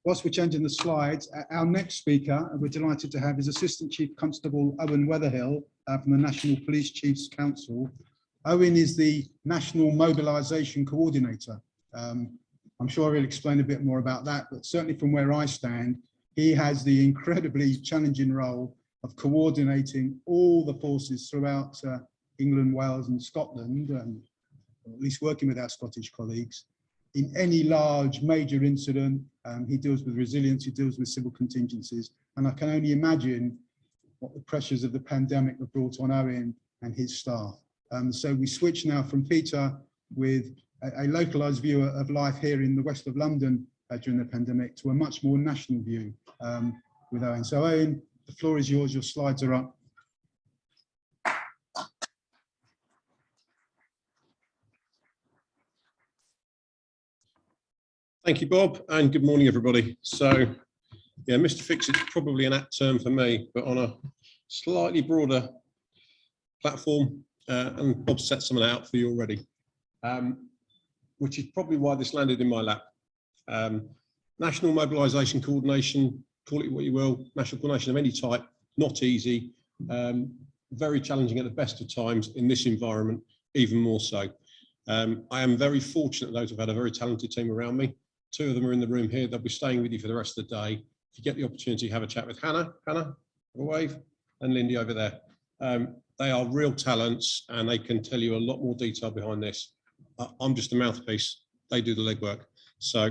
whilst we're changing the slides, our next speaker, we're delighted to have, is Assistant Chief Constable Owen WEATHERILL from the National Police Chiefs Council. Owen is the National Mobilisation Coordinator. I'm sure he'll explain a bit more about that, but certainly from where I stand, he has the incredibly challenging role of coordinating all the forces throughout England, Wales and Scotland, or at least working with our Scottish colleagues. In any large major incident, he deals with resilience, he deals with civil contingencies, and I can only imagine what the pressures of the pandemic have brought on Owen and his staff. So we switch now from Peter with a localised view of life here in the west of London during the pandemic to a much more national view with Owen. So Owen, the floor is yours, your slides are up. Thank you, Bob, and good morning, everybody. So, yeah, Mr. Fix-It's probably an apt term for me, but on a slightly broader platform, and Bob set some of that out for you already, which is probably why this landed in my lap. National mobilisation coordination, call it what you will, national coordination of any type, not easy, very challenging at the best of times, in this environment, even more so. I am very fortunate those who've had a very talented team around me. Two of them are in the room here. They'll be staying with you for the rest of the day. If you get the opportunity, have a chat with Hannah, have a wave, and Lindy over there. They are real talents and they can tell you a lot more detail behind this. I'm just a mouthpiece. They do the legwork. So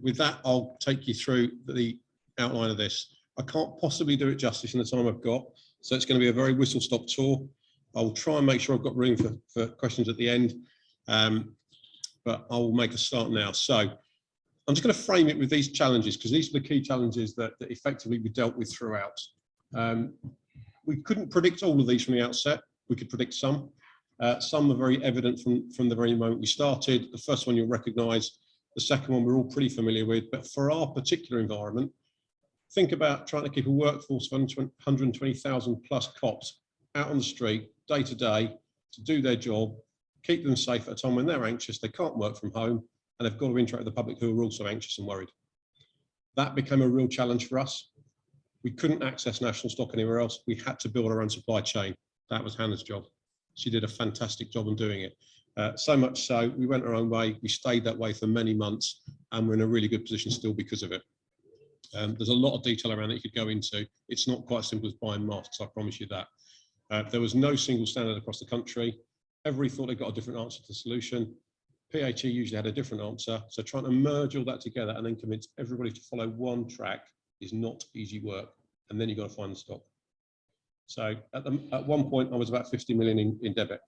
with that, I'll take you through the outline of this. I can't possibly do it justice in the time I've got. So it's going to be a very whistle-stop tour. I'll try and make sure I've got room for questions at the end. But I will make a start now. So I'm just going to frame it with these challenges because these are the key challenges that effectively we dealt with throughout. We couldn't predict all of these from the outset. We could predict some. Some are very evident from the very moment we started. The first one you'll recognise. The second one we're all pretty familiar with. But for our particular environment, think about trying to keep a workforce of 120,000 plus cops out on the street day to day to do their job, keep them safe at a time when they're anxious, they can't work from home, and they've got to interact with the public who are also anxious and worried. That became a real challenge for us. We couldn't access national stock anywhere else. We had to build our own supply chain. That was Hannah's job. She did a fantastic job on doing it. So much so, we went our own way. We stayed that way for many months, and we're in a really good position still because of it. There's a lot of detail around that you could go into. It's not quite as simple as buying masks, I promise you that. There was no single standard across the country. Everybody thought they got a different answer to the solution. PHE usually had a different answer. So trying to merge all that together and then convince everybody to follow one track is not easy work. And then you've got to find the stock. So at one point, I was about 50 million in debit.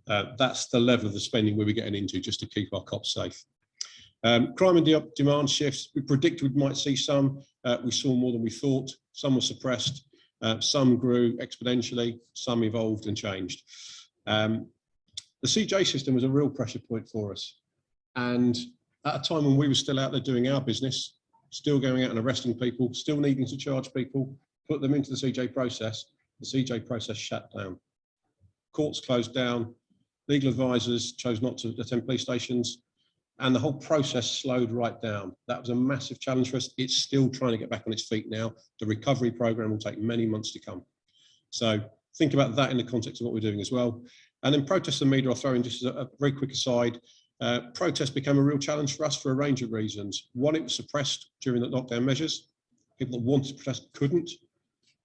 That's the level of the spending we were getting into just to keep our cops safe. Crime and demand shifts. We predicted we might see some. We saw more than we thought. Some were suppressed. Some grew exponentially. Some evolved and changed. The CJ system was a real pressure point for us. And at a time when we were still out there doing our business, still going out and arresting people, still needing to charge people, put them into the CJ process, the CJ process shut down. Courts closed down, legal advisors chose not to attend police stations, and the whole process slowed right down. That was a massive challenge for us. It's still trying to get back on its feet now. The recovery program will take many months to come. So think about that in the context of what we're doing as well. And then protests and media, I'll throw in just as a very quick aside. Protests became a real challenge for us for a range of reasons. One, it was suppressed during the lockdown measures. People that wanted to protest couldn't.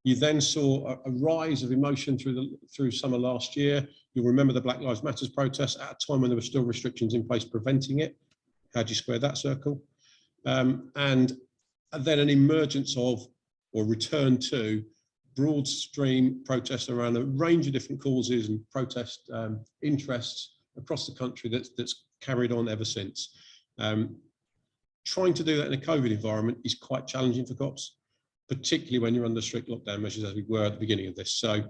You then saw a rise of emotion through summer last year. You'll remember the Black Lives Matter protests at a time when there were still restrictions in place preventing it. How do you square that circle? And then an emergence of, or return to, broad stream protests around a range of different causes and protest interests across the country that's carried on ever since. Trying to do that in a COVID environment is quite challenging for cops, particularly when you're under strict lockdown measures as we were at the beginning of this. So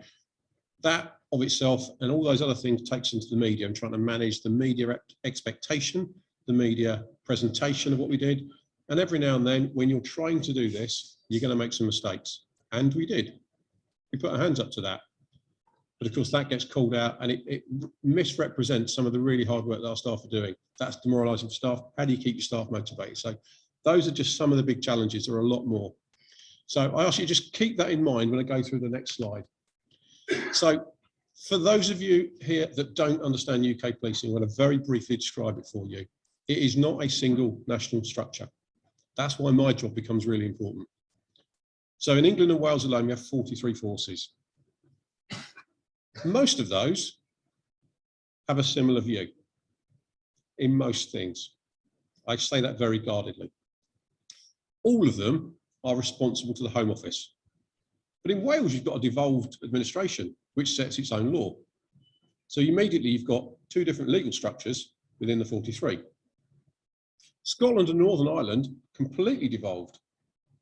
that of itself and all those other things takes into the media and trying to manage the media expectation, the media presentation of what we did. And every now and then, when you're trying to do this, you're going to make some mistakes. And we did. We put our hands up to that. But of course, that gets called out and it misrepresents some of the really hard work that our staff are doing. That's demoralising for staff. How do you keep your staff motivated? So Those are just some of the big challenges. There are a lot more. So I ask you to just keep that in mind when I go through the next slide. So for those of you here that don't understand UK policing, I'm going to very briefly describe it for you. It is not a single national structure. That's why my job becomes really important. So in England and Wales alone, we have 43 forces. Most of those have a similar view in most things. I say that very guardedly. All of them are responsible to the Home Office. But in Wales, you've got a devolved administration, which sets its own law. So immediately you've got two different legal structures within the 43. Scotland and Northern Ireland completely devolved.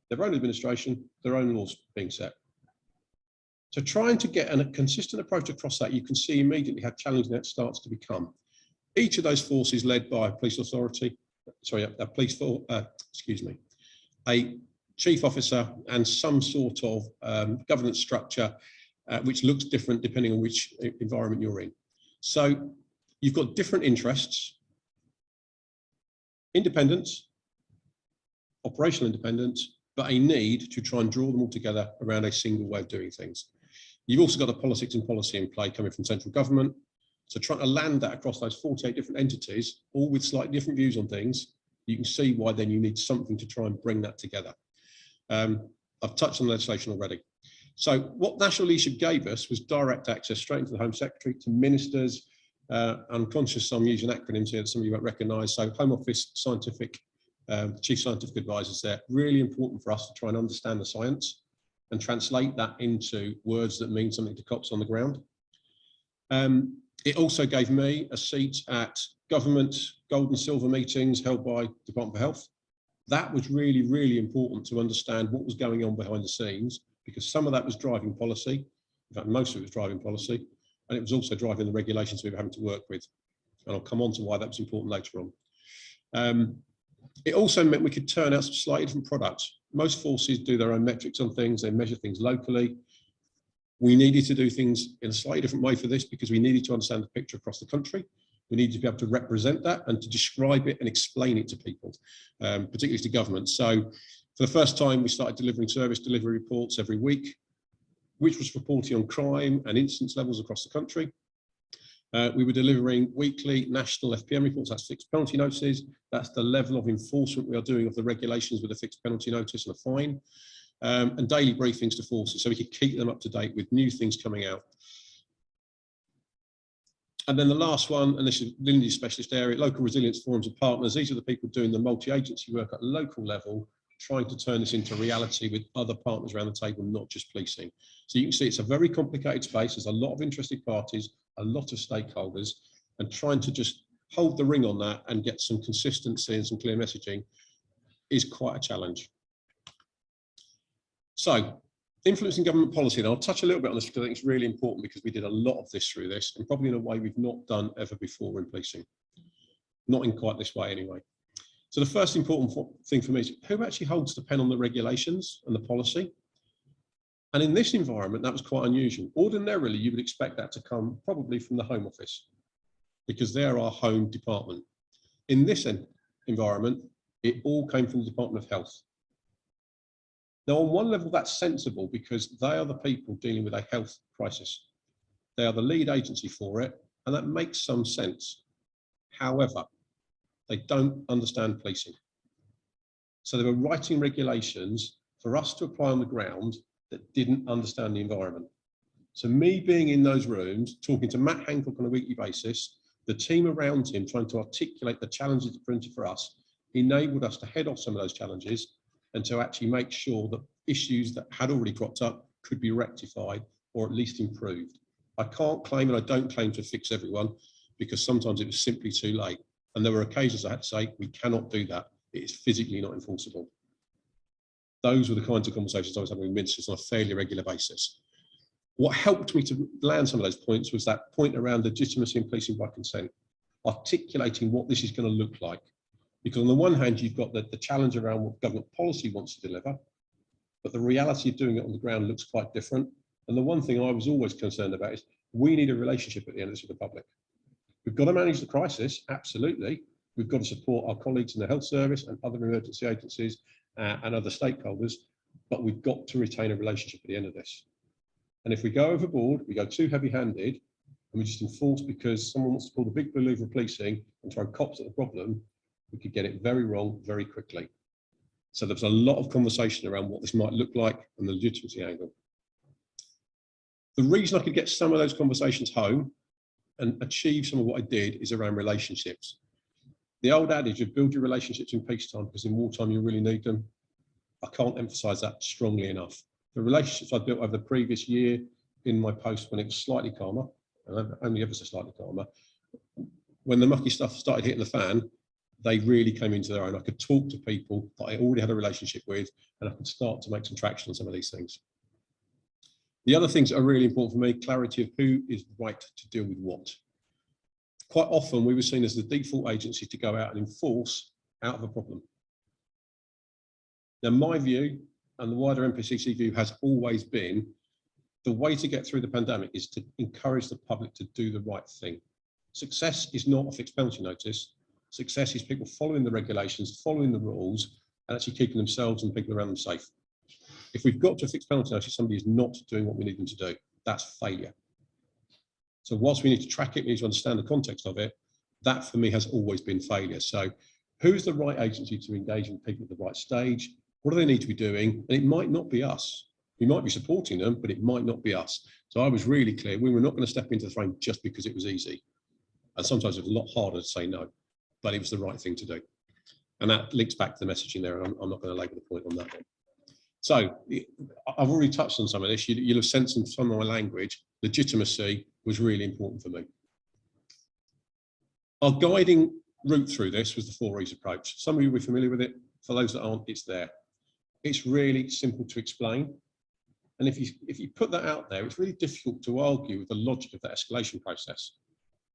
Their own administration, their own laws being set. So trying to get a consistent approach across that, you can see immediately how challenging that starts to become. Each of those forces led by a police authority, a chief officer and some sort of governance structure, which looks different depending on which environment you're in. So you've got different interests, independence, operational independence, but a need to try and draw them all together around a single way of doing things. You've also got the politics and policy in play coming from central government. So trying to land that across those 48 different entities, all with slightly different views on things, you can see why then you need something to try and bring that together. I've touched on legislation already. So what national leadership gave us was direct access straight into the Home Secretary, to ministers. I'm conscious I'm using acronyms here that some of you won't recognise. So Home Office scientific, chief scientific advisors there, really important for us to try and understand the science and translate that into words that mean something to cops on the ground. It also gave me a seat at government gold and silver meetings held by Department for Health. That was really, really important to understand what was going on behind the scenes, because some of that was driving policy. In fact, most of it was driving policy, and it was also driving the regulations we were having to work with. And I'll come on to why that was important later on. It also meant we could turn out some slightly different products. Most forces do their own metrics on things, they measure things locally. We needed to do things in a slightly different way for this because we needed to understand the picture across the country. We needed to be able to represent that and to describe it and explain it to people, particularly to government. So for the first time, we started delivering service delivery reports every week, which was reporting on crime and incidence levels across the country. We were delivering weekly national FPM reports, that's fixed penalty notices. That's the level of enforcement we are doing of the regulations with a fixed penalty notice and a fine, and daily briefings to forces so we could keep them up to date with new things coming out. And then the last one, and this is Lindy's specialist area, local resilience forums and partners. These are the people doing the multi-agency work at local level, trying to turn this into reality with other partners around the table, not just policing. So you can see it's a very complicated space. There's a lot of interested parties, a lot of stakeholders, and trying to just hold the ring on that and get some consistency and some clear messaging is quite a challenge. So influencing government policy, and I'll touch a little bit on this because I think it's really important because we did a lot of this through this, and probably in a way we've not done ever before in policing. Not in quite this way anyway. So the first important thing for me is who actually holds the pen on the regulations and the policy? And in this environment, that was quite unusual. Ordinarily, you would expect that to come probably from the Home Office because they're our home department. In this environment, it all came from the Department of Health. Now, on one level, that's sensible because they are the people dealing with a health crisis. They are the lead agency for it, and that makes some sense. However, they don't understand policing. So they were writing regulations for us to apply on the ground that didn't understand the environment. So me being in those rooms, talking to Matt Hancock on a weekly basis, the team around him trying to articulate the challenges that printed for us, enabled us to head off some of those challenges and to actually make sure that issues that had already cropped up could be rectified or at least improved. I can't claim, and I don't claim to fix everyone, because sometimes it was simply too late. And there were occasions I had to say, we cannot do that. It is physically not enforceable. Those were the kinds of conversations I was having with ministers on a fairly regular basis. What helped me to land some of those points was that point around legitimacy and policing by consent, articulating what this is going to look like. Because on the one hand, you've got the challenge around what government policy wants to deliver, but the reality of doing it on the ground looks quite different. And the one thing I was always concerned about is we need a relationship at the end of this with the public. We've got to manage the crisis, absolutely, We've got to support our colleagues in the health service and other emergency agencies and other stakeholders, but we've got to retain a relationship at the end of this. And if we go overboard, we go too heavy-handed, and we just enforce because someone wants to pull the big blue lever of policing and throw cops at the problem, we could get it very wrong very quickly. So there's a lot of conversation around what this might look like and the legitimacy angle. The reason I could get some of those conversations home and achieve some of what I did is around relationships. The old adage of build your relationships in peacetime because in wartime you really need them. I can't emphasize that strongly enough. The relationships I built over the previous year in my post when it was slightly calmer, and only ever so slightly calmer, when the mucky stuff started hitting the fan, they really came into their own. I could talk to people that I already had a relationship with, and I could start to make some traction on some of these things. The other things that are really important for me, clarity of who is right to deal with what. Quite often we were seen as the default agency to go out and enforce out of a problem. Now, my view and the wider NPCC view has always been the way to get through the pandemic is to encourage the public to do the right thing. Success is not a fixed penalty notice. Success is people following the regulations, following the rules, and actually keeping themselves and people around them safe. If we've got to a fixed penalty notice, somebody is not doing what we need them to do. That's failure. So whilst we need to track it, we need to understand the context of it. That for me has always been failure. So who's the right agency to engage with people at the right stage? What do they need to be doing? And it might not be us. We might be supporting them, but it might not be us. So I was really clear, we were not going to step into the frame just because it was easy. And sometimes it was a lot harder to say no, but it was the right thing to do. And that links back to the messaging there, and I'm not going to labour the point on that one. So I've already touched on some of this. You'll have sensed in some of my language, legitimacy was really important for me. Our guiding route through this was the Forays Approach. Some of you will be familiar with it. For those that aren't, it's there. It's really simple to explain. And if you put that out there, it's really difficult to argue with the logic of that escalation process.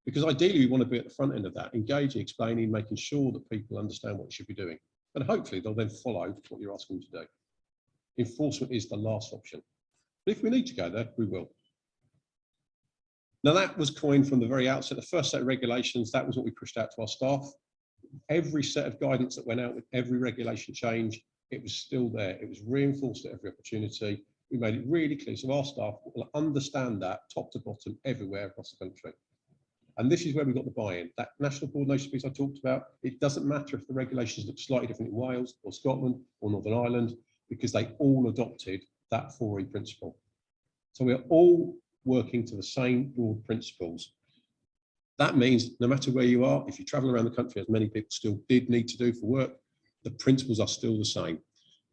Because ideally, we want to be at the front end of that, engaging, explaining, making sure that people understand what they should be doing. And hopefully they'll then follow what you're asking them to do. Enforcement is the last option. But if we need to go there, we will. Now that was coined from the very outset, the first set of regulations, that was what we pushed out to our staff. Every set of guidance that went out with every regulation change, it was still there. It was reinforced at every opportunity. We made it really clear so our staff will understand that top to bottom everywhere across the country. And this is where we got the buy-in. That national coordination piece I talked about, it doesn't matter if the regulations look slightly different in Wales or Scotland or Northern Ireland, because they all adopted that 4E principle. So we're all working to the same broad principles. That means no matter where you are, if you travel around the country, as many people still did need to do for work, the principles are still the same.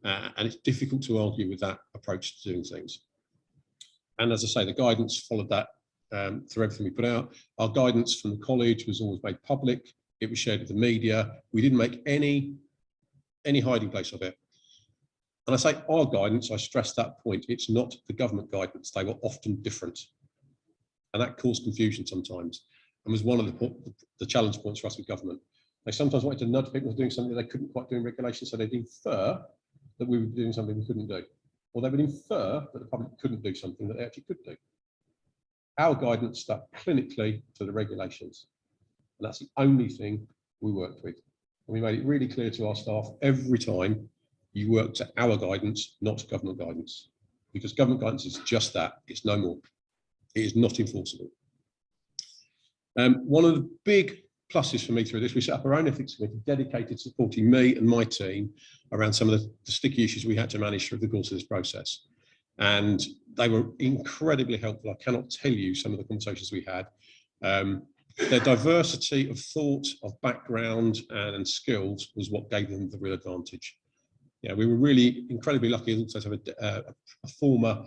And it's difficult to argue with that approach to doing things. And as I say, the guidance followed that through everything we put out. Our guidance from the college was always made public. It was shared with the media. We didn't make any hiding place of it. And I say our guidance, I stress that point, it's not the government guidance. They were often different. And that caused confusion sometimes and was one of the challenge points for us with government. They sometimes wanted to nudge people doing something they couldn't quite do in regulation, so they'd infer that we were doing something we couldn't do. Or they would infer that the public couldn't do something that they actually could do. Our guidance stuck clinically to the regulations. And that's the only thing we worked with. And we made it really clear to our staff every time you work to our guidance, not government guidance. Because government guidance is just that, it's no more. It is not enforceable. One of the big pluses for me through this, we set up our own ethics committee dedicated to supporting me and my team around some of the sticky issues we had to manage through the course of this process. And they were incredibly helpful. I cannot tell you some of the conversations we had. Their diversity of thought, of background and skills was what gave them the real advantage. Yeah, we were really incredibly lucky also to have a former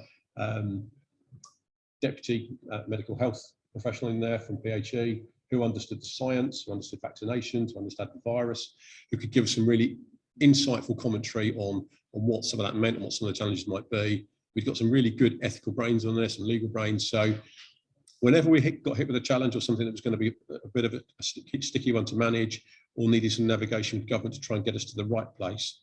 deputy medical health professional in there from PHE who understood the science, who understood vaccinations, who understood the virus, who could give us some really insightful commentary on what some of that meant and what some of the challenges might be. We've got some really good ethical brains on this and legal brains. So whenever we got hit with a challenge or something that was going to be a bit of a sticky one to manage or needed some navigation with government to try and get us to the right place,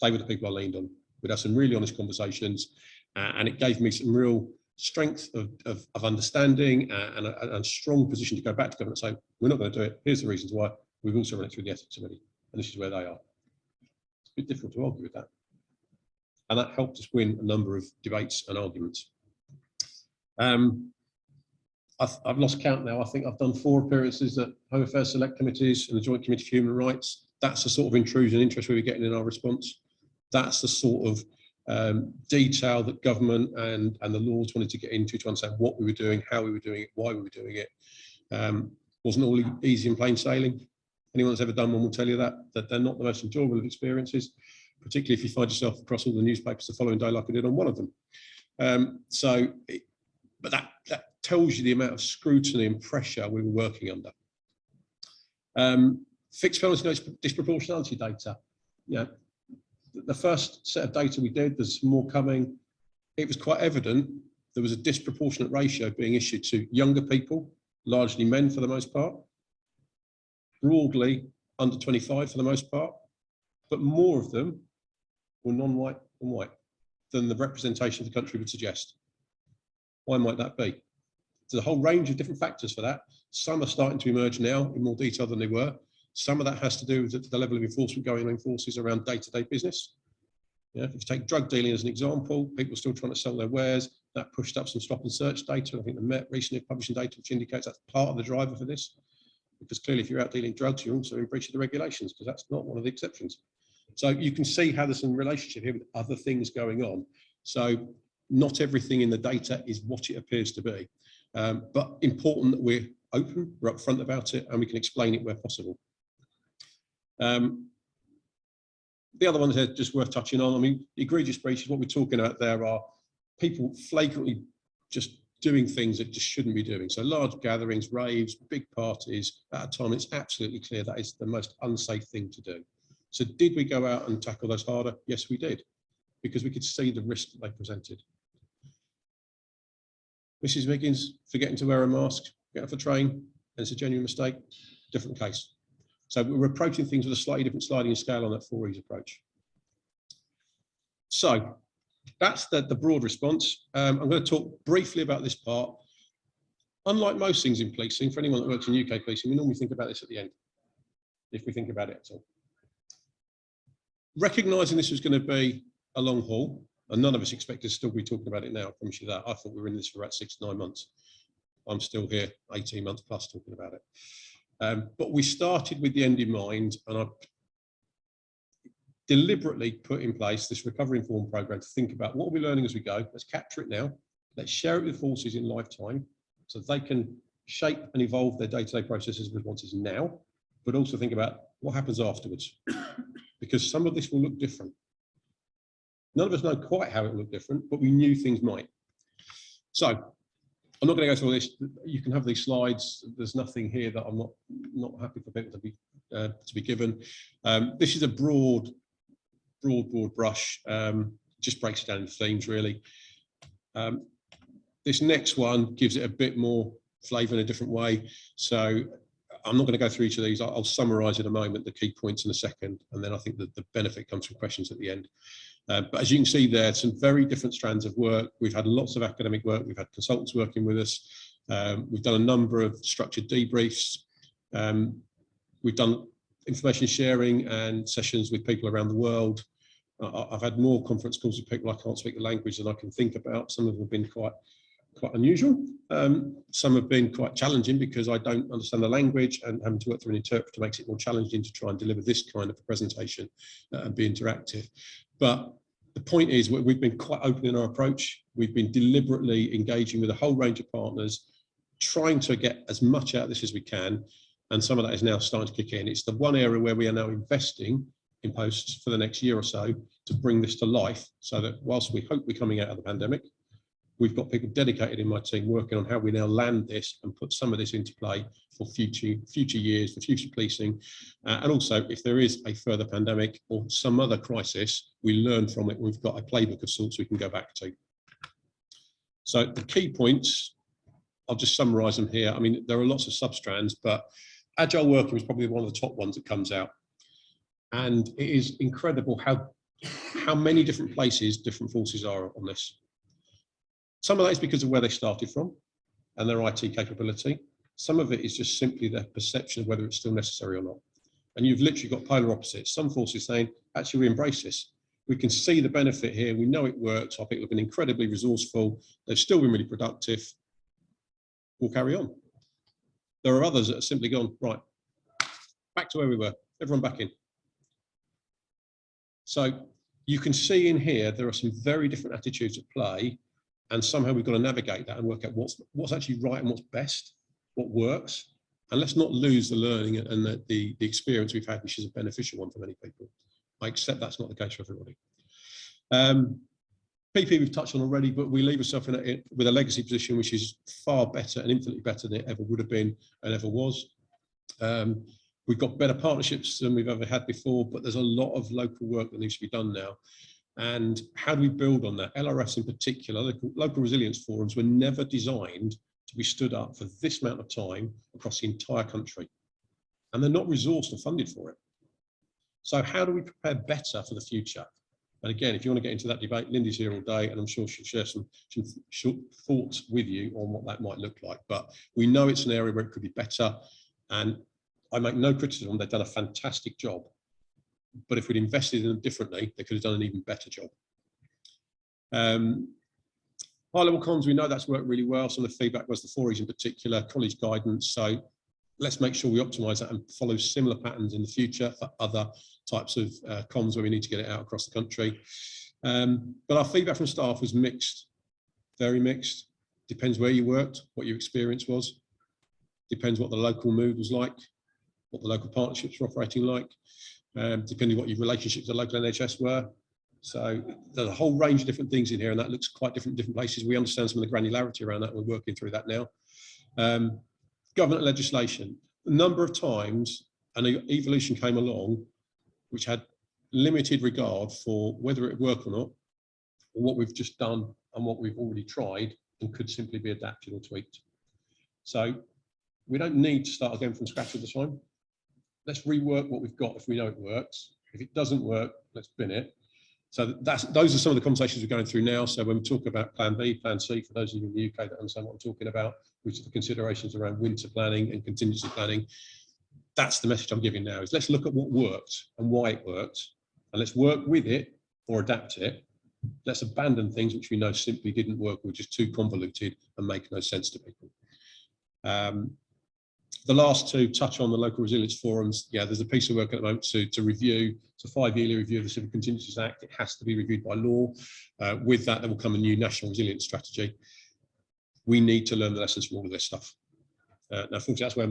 they were the people I leaned on. We'd have some really honest conversations and it gave me some real strength of understanding and a strong position to go back to government and say, we're not going to do it. Here's the reasons why. We've also run it through the ethics committee, and this is where they are. It's a bit difficult to argue with that. And that helped us win a number of debates and arguments. I've lost count now. I think I've done 4 appearances at Home Affairs Select Committees and the Joint Committee for Human Rights. That's the sort of intrusion and interest we were getting in our response. That's the sort of detail that government and the laws wanted to get into to understand what we were doing, how we were doing it, why we were doing it. Wasn't all easy and plain sailing. Anyone that's ever done one will tell you that they're not the most enjoyable of experiences, particularly if you find yourself across all the newspapers the following day like I did on one of them. But that tells you the amount of scrutiny and pressure we were working under. Fixed penalty notice disproportionality data. Yeah, the first set of data we did, there's more coming. It was quite evident there was a disproportionate ratio being issued to younger people, largely men for the most part, broadly under 25 for the most part, but more of them were non-white and white than the representation of the country would suggest. Why might that be? There's a whole range of different factors for that. Some are starting to emerge now in more detail than they were. Some of that has to do with the level of enforcement going on in forces around day-to-day business. Yeah, if you take drug dealing as an example, people are still trying to sell their wares. That pushed up some stop and search data. I think the Met recently publishing data which indicates that's part of the driver for this. Because clearly if you're out dealing drugs, you're also in breach of the regulations, because that's not one of the exceptions. So you can see how there's some relationship here with other things going on. So not everything in the data is what it appears to be. But important that we're open, we're upfront about it, and we can explain it where possible. The other ones are just worth touching on. I mean, egregious breaches, what we're talking about there are people flagrantly just doing things that just shouldn't be doing. So large gatherings, raves, big parties at a time, it's absolutely clear that is the most unsafe thing to do. So did we go out and tackle those harder? Yes, we did, because we could see the risk that they presented. Mrs. Miggins forgetting to wear a mask, get off a train, and it's a genuine mistake, different case. So we're approaching things with a slightly different sliding scale on that Forays approach. So that's the broad response. I'm going to talk briefly about this part. Unlike most things in policing, for anyone that works in UK policing, we normally think about this at the end, if we think about it at all. Recognising this was going to be a long haul, and none of us expected to still be talking about it now, I promise you that. I thought we were in this for about 6 to 9 months. I'm still here 18 months plus talking about it. But we started with the end in mind, and I deliberately put in place this recovery informed program to think about what are we learning as we go. Let's capture it now. Let's share it with forces in lifetime so they can shape and evolve their day-to-day processes and responses now, but also think about what happens afterwards, because some of this will look different. None of us know quite how it will look different, but we knew things might. So I'm not going to go through all this. You can have these slides. There's nothing here that I'm not happy for people to be given. This is a broad brush. Just breaks it down into themes really. This next one gives it a bit more flavour in a different way. So I'm not going to go through each of these. I'll summarise in a moment the key points in a second, and then I think that the benefit comes from questions at the end. But as you can see there, some very different strands of work. We've had lots of academic work. We've had consultants working with us. We've done a number of structured debriefs. We've done information sharing and sessions with people around the world. I've had more conference calls with people I can't speak the language than I can think about. Some of them have been quite unusual. Some have been quite challenging because I don't understand the language, and having to work through an interpreter makes it more challenging to try and deliver this kind of a presentation and be interactive. But the point is, we've been quite open in our approach. We've been deliberately engaging with a whole range of partners, trying to get as much out of this as we can. And some of that is now starting to kick in. It's the one area where we are now investing in posts for the next year or so to bring this to life, so that whilst we hope we're coming out of the pandemic, we've got people dedicated in my team working on how we now land this and put some of this into play for future years, for future policing. And also, if there is a further pandemic or some other crisis, we learn from it. We've got a playbook of sorts we can go back to. So the key points, I'll just summarise them here. I mean, there are lots of sub-strands, but agile working is probably one of the top ones that comes out. And it is incredible how many different places different forces are on this. Some of that is because of where they started from and their IT capability. Some of it is just simply their perception of whether it's still necessary or not. And you've literally got polar opposites. Some forces saying, actually, we embrace this. We can see the benefit here. We know it works. Our people have been incredibly resourceful. They've still been really productive. We'll carry on. There are others that have simply gone, right, back to where we were. Everyone back in. So you can see in here, there are some very different attitudes at play. And somehow we've got to navigate that and work out what's actually right and what's best, what works. And let's not lose the learning and the experience we've had, which is a beneficial one for many people. I accept that's not the case for everybody. PP we've touched on already, but we leave ourselves with a legacy position which is far better and infinitely better than it ever would have been and ever was. We've got better partnerships than we've ever had before, but there's a lot of local work that needs to be done now. And how do we build on that? LRFs in particular, local resilience forums were never designed to be stood up for this amount of time across the entire country. And they're not resourced or funded for it. So how do we prepare better for the future? And again, if you want to get into that debate, Lindy's here all day, and I'm sure she'll share some short thoughts with you on what that might look like. But we know it's an area where it could be better. And I make no criticism, they've done a fantastic job. But if we'd invested in them differently, they could have done an even better job. High-level comms, we know that's worked really well. Some of the feedback was the Forays in particular, college guidance. So let's make sure we optimise that and follow similar patterns in the future for other types of comms where we need to get it out across the country. But our feedback from staff was mixed, very mixed. Depends where you worked, what your experience was. Depends what the local mood was like, what the local partnerships were operating like. Depending what your relationships with the local NHS were. So there's a whole range of different things in here, and that looks quite different in different places. We understand some of the granularity around that. We're working through that now. Government legislation. A number of times, an evolution came along which had limited regard for whether it worked or not, or what we've just done and what we've already tried, and could simply be adapted or tweaked. So we don't need to start again from scratch all the time. Let's rework what we've got if we know it works. If it doesn't work, let's bin it. So those are some of the conversations we're going through now. So when we talk about Plan B, Plan C, for those of you in the UK that understand what I'm talking about, which are the considerations around winter planning and contingency planning, that's the message I'm giving now, is let's look at what worked and why it worked, and let's work with it or adapt it. Let's abandon things which we know simply didn't work, or were just too convoluted and make no sense to people. The last two touch on the local resilience forums. Yeah, there's a piece of work at the moment to review. It's a 5-yearly review of the Civil Contingencies Act. It has to be reviewed by law. With that, there will come a new national resilience strategy. We need to learn the lessons from all of this stuff. Now, unfortunately, that's where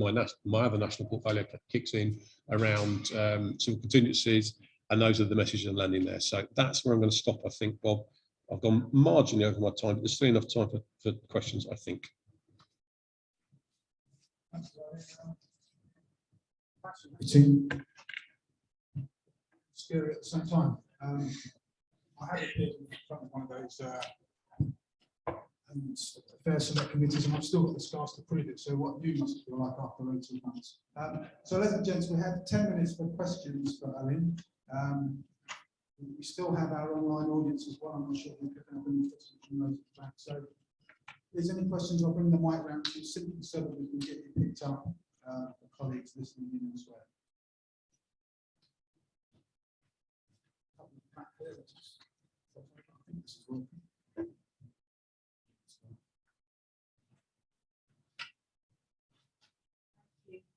my other national portfolio kicks in around civil contingencies, and those are the messages I'm landing there. So that's where I'm going to stop, I think, Bob. I've gone marginally over my time, but there's still enough time for questions, I think. Scary at the same time. I had appeared in front of one of those fair select committees, and I've still got the scars to prove it. So what you must feel like after 18 months. So ladies and gents, we have 10 minutes for questions for Owen. We still have our online audience as well. I'm not sure if we can have any questions from those back. So if there's any questions, I'll bring the mic round to you simply so that we can get you picked up. The colleagues listening in as well.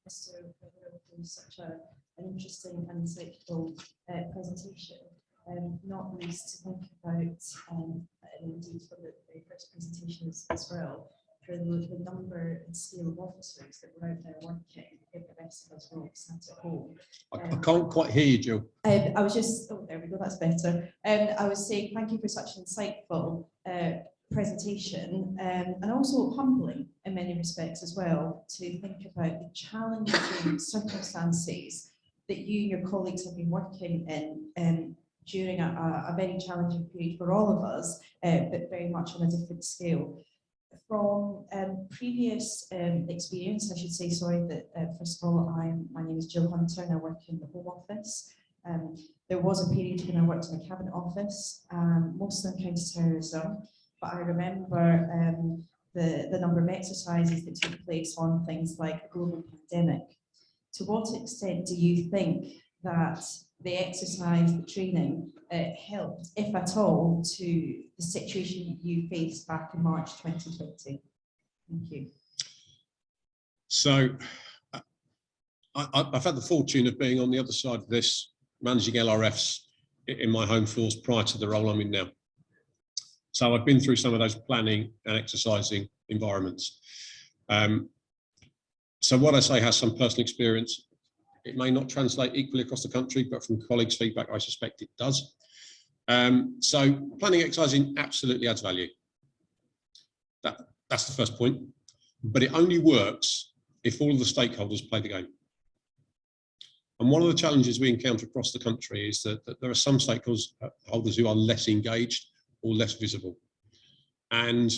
Mr. WEATHERILL, for such an interesting and insightful presentation, not least to think about, and indeed for the very first presentation as well, for the number and scale of officers that were out there working, if the rest of us were all sat at home. I can't quite hear you, Jill. I was just, oh, there we go, that's better. I was saying thank you for such an insightful presentation, and also humbling in many respects as well, to think about the challenging circumstances that you and your colleagues have been working in during a very challenging period for all of us, but very much on a different scale. From previous experience, I should say, sorry, that first of all, my name is Jill Hunter and I work in the Home Office. There was a period when I worked in the Cabinet Office, mostly on counter-terrorism, but I remember the number of exercises that took place on things like a global pandemic. to what extent do you think that the exercise, the training, helped, if at all, to the situation you faced back in March 2020? Thank you. So I've had the fortune of being on the other side of this, managing LRFs in my home force prior to the role I'm in now. So I've been through some of those planning and exercising environments. So what I say has some personal experience. It may not translate equally across the country, but from colleagues' feedback, I suspect it does. So planning and exercising absolutely adds value. That's the first point, but it only works if all of the stakeholders play the game. And one of the challenges we encounter across the country is that there are some stakeholders who are less engaged or less visible. And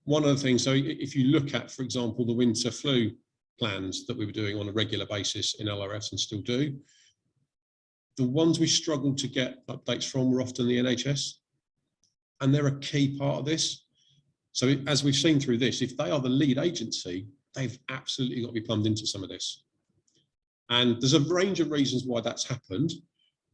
one of the things, so if you look at, for example, the winter flu plans that we were doing on a regular basis in LRFs and still do, the ones we struggled to get updates from were often the NHS. And they're a key part of this. So as we've seen through this, if they are the lead agency, they've absolutely got to be plumbed into some of this. And there's a range of reasons why that's happened,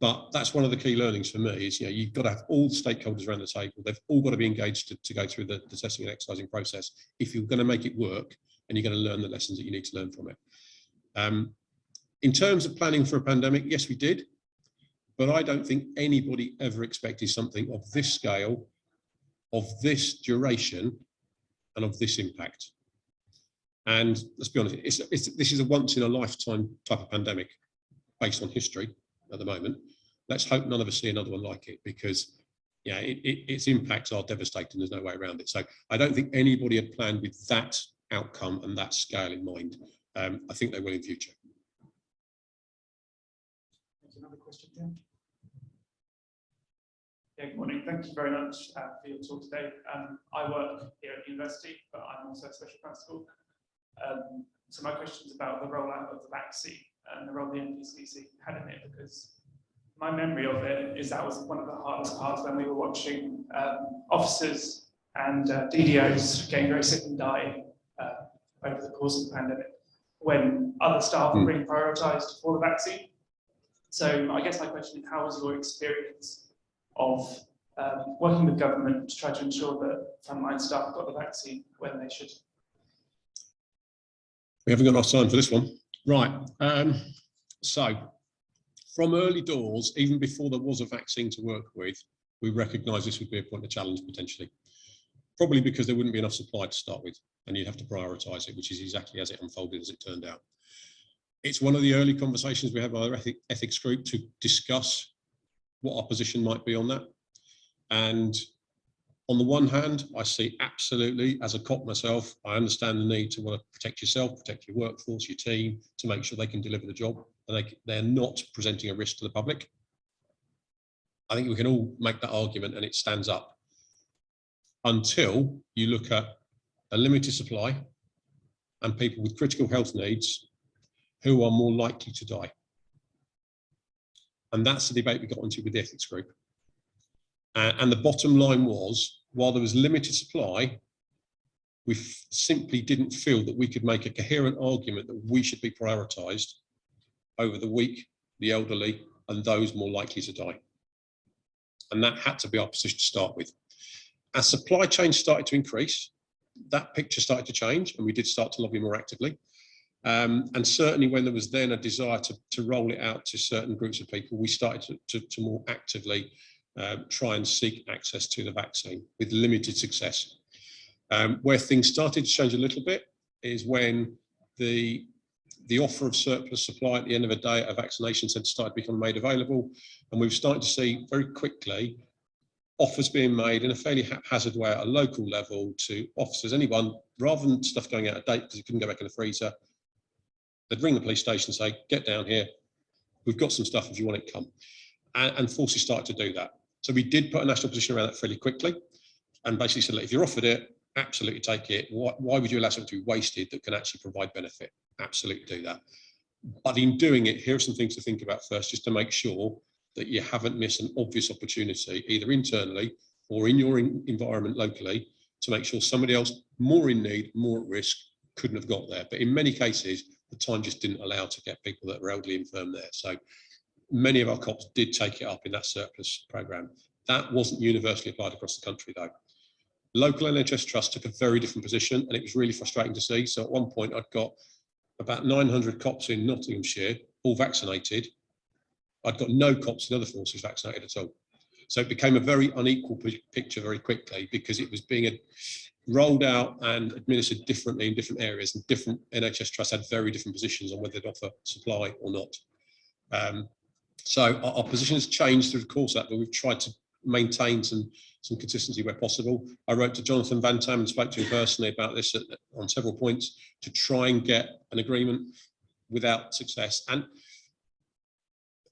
but that's one of the key learnings for me is, you know, you've got to have all the stakeholders around the table. They've all got to be engaged to go through the testing and exercising process if you're going to make it work and you're going to learn the lessons that you need to learn from it. In terms of planning for a pandemic, yes, we did, but I don't think anybody ever expected something of this scale, of this duration, and of this impact. And let's be honest, this is a once in a lifetime type of pandemic based on history at the moment. Let's hope none of us see another one like it, because yeah, its impacts are devastating. There's no way around it. So I don't think anybody had planned with that outcome and that scale in mind. I think they will in future. There's another question, Jim. Yeah, good morning. Thank you very much for your talk today. I work here at the university, but I'm also a special constable. So my question is about the rollout of the vaccine and the role the NPCC had in it, because my memory of it is that was one of the hardest parts when we were watching officers and DDOs getting very sick and dying over the course of the pandemic, when other staff were being prioritised for the vaccine. So I guess my question is, how was your experience of working with government to try to ensure that frontline staff got the vaccine when they should? We haven't got enough time for this one. Right. So from early doors, even before there was a vaccine to work with, we recognised this would be a point of challenge potentially. Probably because there wouldn't be enough supply to start with, and you'd have to prioritise it, which is exactly as it unfolded as it turned out. It's one of the early conversations we had with our ethics group to discuss what our position might be on that. And on the one hand, I see absolutely, as a cop myself, I understand the need to want to protect yourself, protect your workforce, your team, to make sure they can deliver the job and they're not presenting a risk to the public. I think we can all make that argument and it stands up until you look at a limited supply and people with critical health needs who are more likely to die. And that's the debate we got into with the ethics group. And the bottom line was, while there was limited supply, we simply didn't feel that we could make a coherent argument that we should be prioritised over the weak, the elderly, and those more likely to die. And that had to be our position to start with. As supply chains started to increase, that picture started to change, and we did start to lobby more actively. And certainly when there was then a desire to roll it out to certain groups of people, we started to more actively try and seek access to the vaccine with limited success. Where things started to change a little bit is when the offer of surplus supply at the end of a day at a vaccination centre started to become made available, and we've started to see very quickly offers being made in a fairly haphazard way at a local level to officers, anyone, rather than stuff going out of date because it couldn't go back in the freezer. They'd ring the police station and say, get down here, we've got some stuff if you want it, come. And forces started to do that. So we did put a national position around that fairly quickly and basically said, look, if you're offered it, absolutely take it. Why would you allow something to be wasted that can actually provide benefit? Absolutely do that. But in doing it, here are some things to think about first, just to make sure that you haven't missed an obvious opportunity, either internally or in your environment locally, to make sure somebody else more in need, more at risk, couldn't have got there. But in many cases, the time just didn't allow to get people that were elderly infirm there. So many of our cops did take it up in that surplus programme. That wasn't universally applied across the country though. Local NHS trusts took a very different position, and it was really frustrating to see. So at one point I'd got about 900 cops in Nottinghamshire, all vaccinated. I'd got no cops in other forces vaccinated at all. So it became a very unequal picture very quickly, because it was being rolled out and administered differently in different areas, and different NHS trusts had very different positions on whether they'd offer supply or not. So our position has changed through the course of that, but we've tried to maintain some consistency where possible. I wrote to Jonathan Van Tam and spoke to him personally about this on several points to try and get an agreement without success.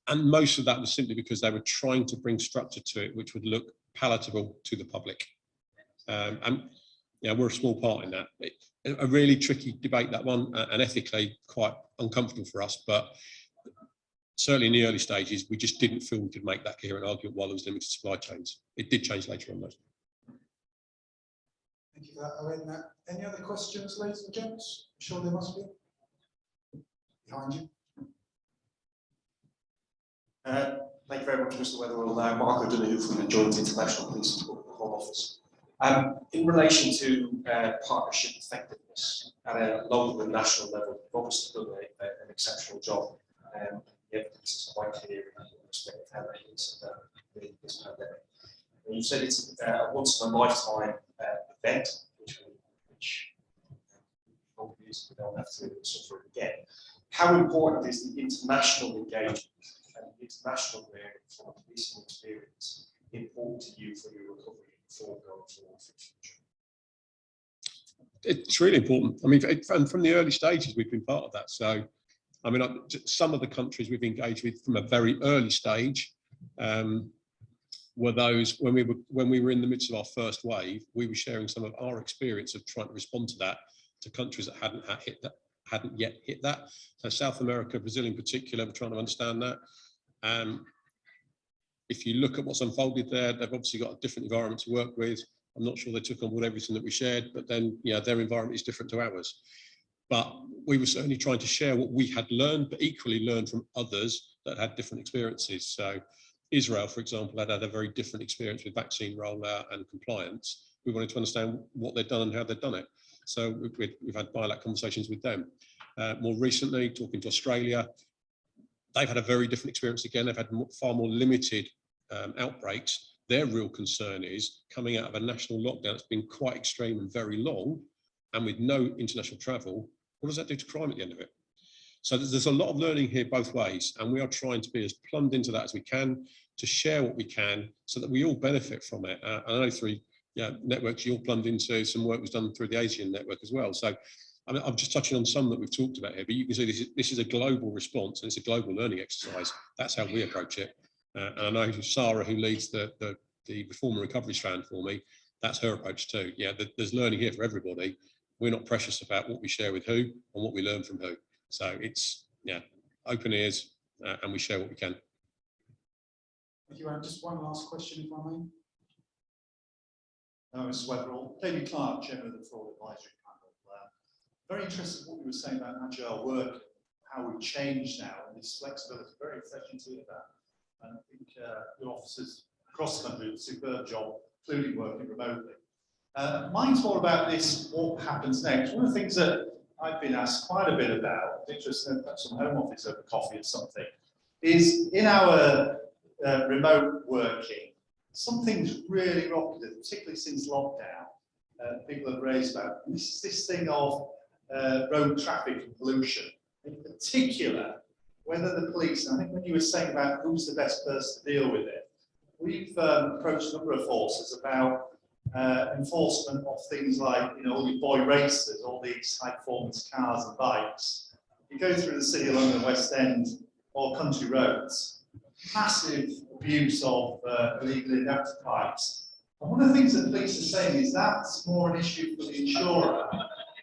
And most of that was simply because they were trying to bring structure to it, which would look palatable to the public. And yeah, we're a small part in that. A really tricky debate, that one, and ethically quite uncomfortable for us. But certainly in the early stages, we just didn't feel we could make that coherent argument while there was limited supply chains. It did change later on, though. Thank you for that, Owen. Any other questions, ladies and gents? I'm sure there must be. Behind you. Thank you very much, Mr. Weatherall. Mark O'Donoghue from the Joint International Police and Home Office. In relation to partnership effectiveness at a local and national level, you've obviously done an exceptional job. The evidence is quite clear in respect of how that hits this pandemic. And you said it's a once-in-a-lifetime event, which obviously we don't have to suffer again. How important is the international engagement and the international learning from a policing experience important to you for your recovery before going forward for the future? It's really important. I mean, and from the early stages, we've been part of that. So, I mean, some of the countries we've engaged with from a very early stage were those when we were in the midst of our first wave, we were sharing some of our experience of trying to respond to that to countries that hadn't yet hit that. So South America, Brazil in particular, we're trying to understand that. If you look at what's unfolded there, they've obviously got a different environment to work with. I'm not sure they took on board everything that we shared, but then, you know, their environment is different to ours. But we were certainly trying to share what we had learned, but equally learn from others that had different experiences. So Israel, for example, had a very different experience with vaccine rollout and compliance. We wanted to understand what they'd done and how they'd done it. So we've had bilateral conversations with them. More recently, talking to Australia, they've had a very different experience again. They've had far more limited outbreaks. Their real concern is coming out of a national lockdown that's been quite extreme and very long, and with no international travel, what does that do to crime at the end of it? So there's a lot of learning here both ways, and we are trying to be as plumbed into that as we can, to share what we can so that we all benefit from it. I know through networks you're plumbed into, some work was done through the Asian network as well. So I mean, I'm just touching on some that we've talked about here, but you can see this is a global response, and it's a global learning exercise. That's how we approach it. And I know Sarah, who leads the Reform and Recovery strand for me, that's her approach too. Yeah, there's learning here for everybody. We're not precious about what we share with who and what we learn from who. So it's, yeah, open ears, and we share what we can. Thank you, Aaron. Just one last question, if I may. Mr. Weatherall, David Clark, Chairman of the Fraud Advisory Panel. Very interested in what you were saying about agile work, how we've changed now, and this flexibility. Very refreshing to hear that. And I think your officers across the country do a superb job, including working remotely. Mine's more about this, what happens next. One of the things that I've been asked quite a bit about, interested in perhaps some home office over coffee or something, is in our remote working, something's really rocketed, particularly since lockdown. People have raised about this thing of road traffic and pollution. In particular, whether the police, and I think when you were saying about who's the best person to deal with it, we've approached a number of forces about enforcement of things like, you know, all your boy racers, all these high performance cars and bikes. You go through the City of London, West End, or country roads, massive abuse of illegally adapted bikes. And one of the things that police are saying is that's more an issue for the insurer,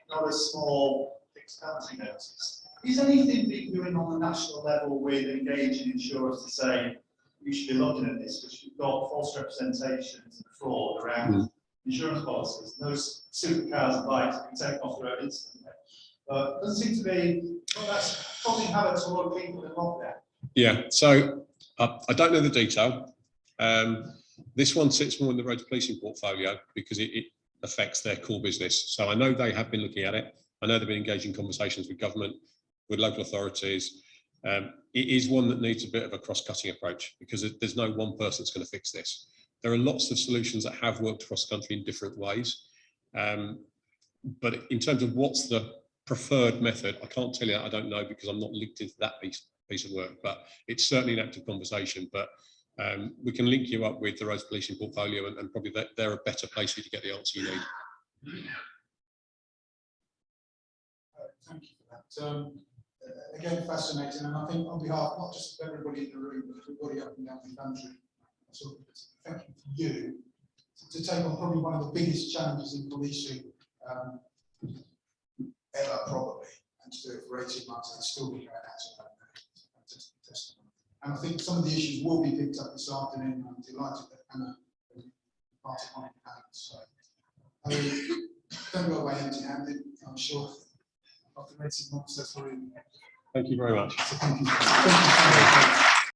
not a small fixed penalty notice. Is anything being doing on the national level with engaging insurers to say you should be looking at this because you've got false representations and fraud around insurance policies? Those supercars and bikes can take off the road instantly. but doesn't seem to be, well, that's causing havoc to a lot of people involved there. Yeah, so I don't know the detail. This one sits more in the roads policing portfolio because it affects their core business. So I know they have been looking at it. I know they've been engaging conversations with government, with local authorities. It is one that needs a bit of a cross-cutting approach because there's no one person that's going to fix this. There are lots of solutions that have worked across the country in different ways. But in terms of what's the preferred method, I can't tell you that. I don't know because I'm not linked into that piece of work, but it's certainly an active conversation. But we can link you up with the roads policing portfolio and probably they're a better place for you to get the answer you need. Thank you for that. Again, fascinating, and I think on behalf not just of everybody in the room, but everybody up and down the country, so thank you for you to take on probably one of the biggest challenges in policing ever, probably, and to do it for 18 months and still be going out of testimony. And I think some of the issues will be picked up this afternoon. I'm delighted that Anna parted on it. So don't go away empty-handed. I'm sure after 18 months, that's probably. Thank you very much. So thank you.